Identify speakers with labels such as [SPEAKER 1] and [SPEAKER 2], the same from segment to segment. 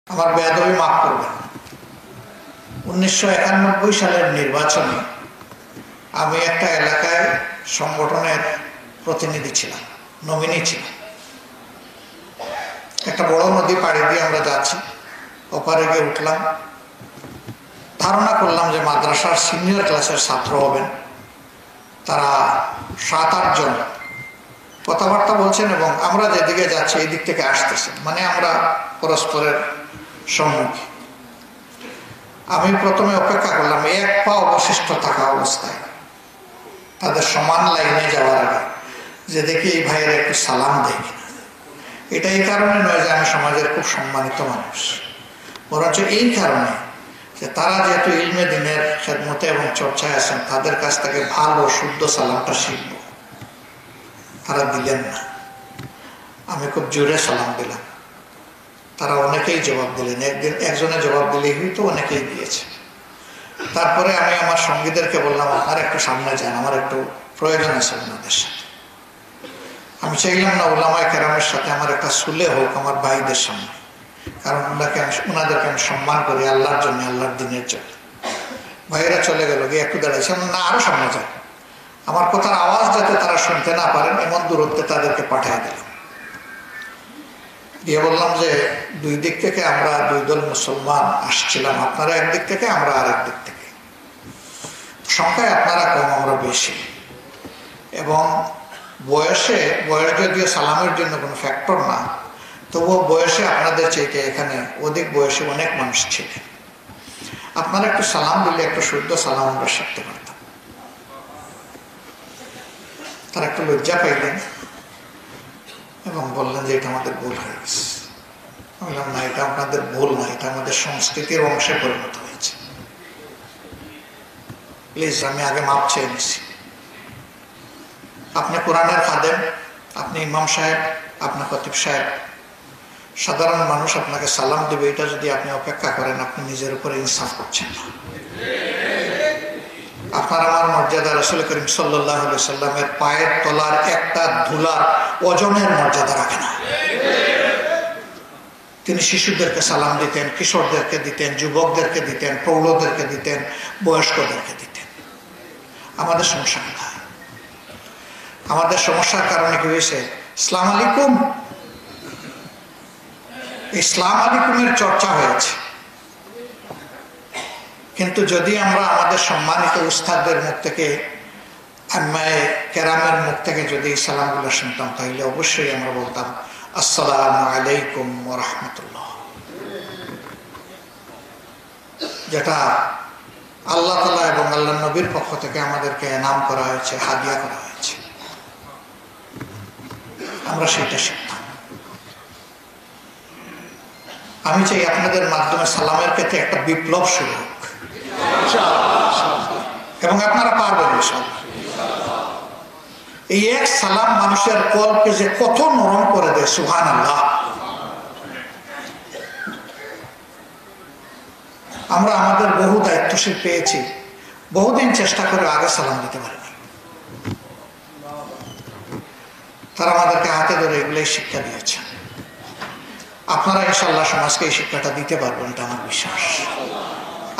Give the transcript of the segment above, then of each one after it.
[SPEAKER 1] আমার বেয়াদবি মাফ করবেন। 1991 সালের নির্বাচনে আমি একটা এলাকায় সংগঠনের প্রতিনিধি ছিলাম, নমিনি ছিলাম। একটা বড় নদী পাড়ি দিয়ে আমরা যাচ্ছি, ওপারে গিয়ে উঠলাম। ধারণা করলাম যে মাদ্রাসার সিনিয়র ক্লাসের ছাত্র হবেন, তারা 7-8 জন কথাবার্তা বলছেন এবং আমরা যেদিকে যাচ্ছি এই দিক থেকে আসতেছেন, মানে আমরা পরস্পরের সম্মুখী। আমি প্রথমে অপেক্ষা করলাম এক পা অবশিষ্ট থাকা অবস্থায় তাদের সমান লাইনে যাওয়ার আগে যে দেখি এই ভাইয়ের একটু সালাম দেয় কিনা। এটা এই কারণে নয় যে আমি সমাজের খুব সম্মানিত মানুষ, বরঞ্চ এই কারণে যে তারা যেহেতু ইলমে দিনের খেদমতে এবং চর্চায় আছেন, তাদের কাছ থেকে ভালো শুদ্ধ সালামটা শিখব। তারা দিলেন না, আমি খুব জোরে সালাম দিলাম, তারা অনেকেই জবাব দিলেন। একজনে জবাব দিলেই হয়তো অনেকেই দিয়েছে। তারপরে আমি আমার সঙ্গীদেরকে বললাম, আপনারা একটু সামনে যান, আমার একটু প্রয়োজন আছে ওনাদের সাথে। আমি চাইলাম না উলামায়ে কেরামের সাথে আমার একটা সুলে হোক আমার ভাইদের সামনে, কারণ ওনাদেরকে আমি সম্মান করি আল্লাহর জন্য, আল্লাহর দিনের জন্য। ভাইয়েরা চলে গেল, গিয়ে একটু দাঁড়াইছে, না আরো সামনে যান, আমার কথার আওয়াজ যাতে তারা শুনতে না পারেন এমন দূরত্বে তাদেরকে পাঠিয়ে দিলাম। গিয়ে বললাম যে দুই দিক থেকে আমরা দুই দল মুসলমান আসছিলাম, আপনারা একদিক থেকে, আমরা আরেক দিক থেকে। সংখ্যায় আপনারা কম, আমরা বেশি, এবং বয়স যদিও সালামের জন্য কোনো ফ্যাক্টর না, তবুও বয়সে আপনাদের চাইতে এখানে অধিক বয়সে অনেক মানুষ ছিলেন। আপনারা একটু সালাম দিলে একটু শুদ্ধ সালাম আমরা শিখতে পারতাম। তারা একটু লজ্জা পাইলেন এবং বললেন যে এটা আমাদের ভুল হয়ে গেছে। বললাম না, এটা আপনাদের ভুল না, এটা আমাদের সংস্কৃতির অংশে পরিণত হয়েছে। প্লিজ, আমি আগে মাপ চেয়ে নিছি। আপনি কোরআনের খাদেম, আপনি ইমাম সাহেব, আপনার খতিব সাহেব, সাধারণ মানুষ আপনাকে সালাম দিবে, এটা যদি আপনি অপেক্ষা করেন, আপনি নিজের উপরে ইনসাফ করছেন না। আপনার আমার মর্যাদা রাসূল করিম সাল্লাল্লাহু আলাইহি সাল্লামের পায়ের তলার একটা ধুলার ওজনের মর্যাদা রাখে না। তিনি শিশুদেরকে সালাম দিতেন, কিশোরদেরকে দিতেন, যুবকদেরকে দিতেন, প্রৌঢ়দেরকে দিতেন, বয়স্কদেরকে দিতেন। আমাদের সমস্যা কোথায়? আমাদের সমস্যার কারণে কি হয়েছে? ইসলাম আলাইকুম, ইসলাম আলাইকুমের চর্চা হয়েছে, কিন্তু যদি আমরা আমাদের সম্মানিত উস্তাদদের মুখ থেকে, আম্মায়ে কেরামের মুখ থেকে যদি এই সালামগুলো শুনতাম, তাহলে অবশ্যই আমরা বলতাম আসসালামু আলাইকুম ওয়া রাহমাতুল্লাহ, যেটা আল্লাহ তাআলা এবং আল্লাহর নবীর পক্ষ থেকে আমাদেরকে এনাম করা হয়েছে, হাদিয়া করা হয়েছে। আমরা সেটা শিখতাম। আমি চাই আপনাদের মাধ্যমে সালামের ক্ষেত্রে একটা বিপ্লব শুরু হোক, এবং আপনারা পারবেন ইনশাআল্লাহ। এই এক সালাম মানুষের কলকে যে কত নরম করে দেয়, সুবহানাল্লাহ। আমরা আমাদের বহু দায়িত্বশীল পেয়েছি, বহুদিন চেষ্টা করে আগে সালাম দিতে পারিনি। তারা আমাদেরকে হাতে ধরে এগুলোই শিক্ষা দিয়েছে। আপনারা ইনশাআল্লাহ সমাজকে এই শিক্ষাটা দিতে পারবেন, এটা আমার বিশ্বাস।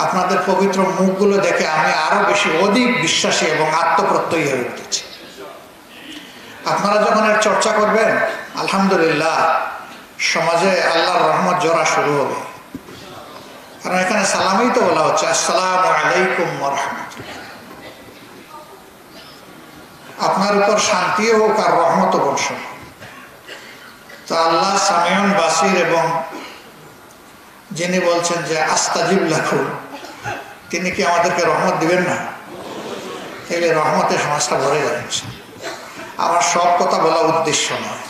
[SPEAKER 1] আপনাদের পবিত্র মুখগুলো দেখে আমি আরো বেশি অধিক বিশ্বাসী এবং আত্মপ্রত্যয়ী হয়ে উঠেছি। আপনারা যখন এর চর্চা করবেন, আলহামদুলিল্লাহ, সমাজে আল্লাহর রহমত জোড়া শুরু হবে। কারণ এখানে সালামই তো বলা হচ্ছে, আসসালামু আলাইকুম ওয়া রাহমাতুল্লাহ। আপনার উপর শান্তি হোক আর রহমত বর্ষণ। তো আল্লাহ সামিউন বাসির, এবং যিনি বলছেন যে আস্তাজিব লাকুম, তিনি কি আমাদেরকে রহমত দিবেন না? তাহলে রহমতের সমাজটা ভরে যাবে। আমার সব কথা বলা উদ্দেশ্য নয়,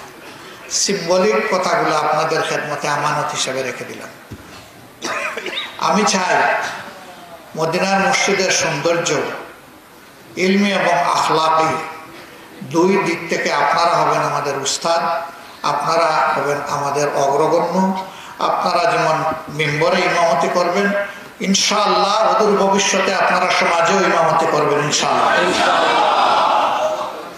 [SPEAKER 1] সিম্বলিক কথাগুলো আপনাদের খেদমতে আমানত হিসেবে রেখে দিলাম। আমি চাই মদিনার মসজিদের সৌন্দর্য ইলমি এবং আখলাকি দুই দিক থেকে আপনারা হবেন আমাদের উস্তাদ, আপনারা হবেন আমাদের অগ্রগণ্য। আপনারা যেমন মিম্বরে ইমামতি করবেন, ইনশাআল্লাহ অদূর ভবিষ্যতে আপনারা সমাজেও ইমামতি করবেন ইনশাআল্লাহ।